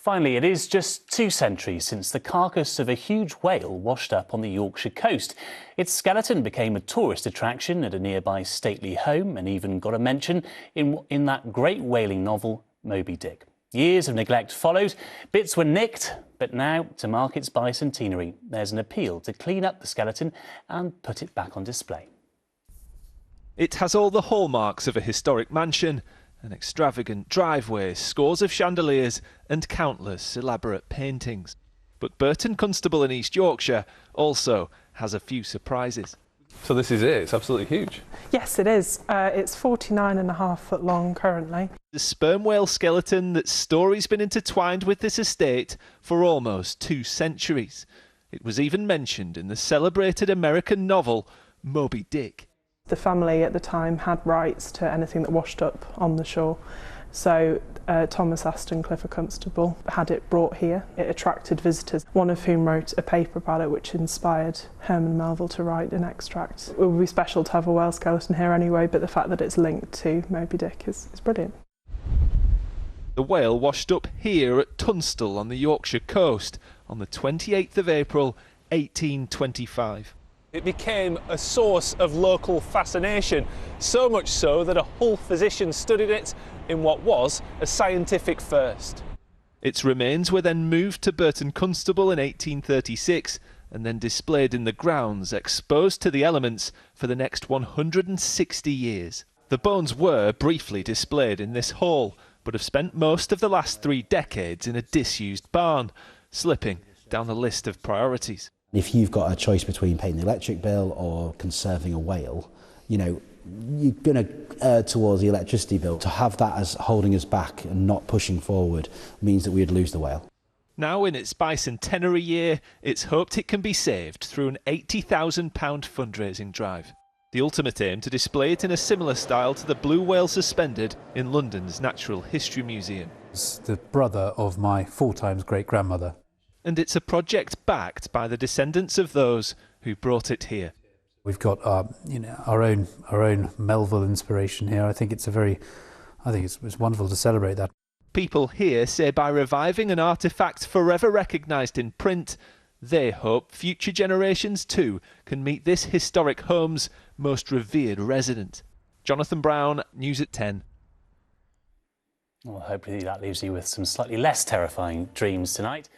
Finally, it is just 2 centuries since the carcass of a huge whale washed up on the Yorkshire coast. Its skeleton became a tourist attraction at a nearby stately home and even got a mention in that great whaling novel, Moby Dick. Years of neglect followed, bits were nicked, but now, to mark its bicentenary, there's an appeal to clean up the skeleton and put it back on display. It has all the hallmarks of a historic mansion: an extravagant driveway, scores of chandeliers and countless elaborate paintings. But Burton Constable in East Yorkshire also has a few surprises. So this is it, it's absolutely huge. Yes, it is. It's 49.5 foot long currently. The sperm whale skeleton that's story's been intertwined with this estate for almost 2 centuries. It was even mentioned in the celebrated American novel Moby Dick. The family at the time had rights to anything that washed up on the shore. So Thomas Aston, Clifford Constable, had it brought here. It attracted visitors, one of whom wrote a paper about it which inspired Herman Melville to write an extract. It would be special to have a whale skeleton here anyway, but the fact that it's linked to Moby Dick is brilliant. The whale washed up here at Tunstall on the Yorkshire coast on the 28th of April 1825. It became a source of local fascination, so much so that a Hull physician studied it in what was a scientific first. Its remains were then moved to Burton Constable in 1836 and then displayed in the grounds, exposed to the elements for the next 160 years. The bones were briefly displayed in this hall, but have spent most of the last 3 decades in a disused barn, slipping down the list of priorities. If you've got a choice between paying the electric bill or conserving a whale, you know, you're going to err towards the electricity bill. To have that as holding us back and not pushing forward means that we'd lose the whale. Now in its bicentenary year, it's hoped it can be saved through an £80,000 fundraising drive. The ultimate aim to display it in a similar style to the blue whale suspended in London's Natural History Museum. It's the brother of my 4 times great-grandmother. And it's a project backed by the descendants of those who brought it here. We've got our own Melville inspiration here. I think it's wonderful to celebrate that. People here say by reviving an artefact forever recognised in print, they hope future generations too can meet this historic home's most revered resident. Jonathan Brown, News at 10. Well, hopefully that leaves you with some slightly less terrifying dreams tonight.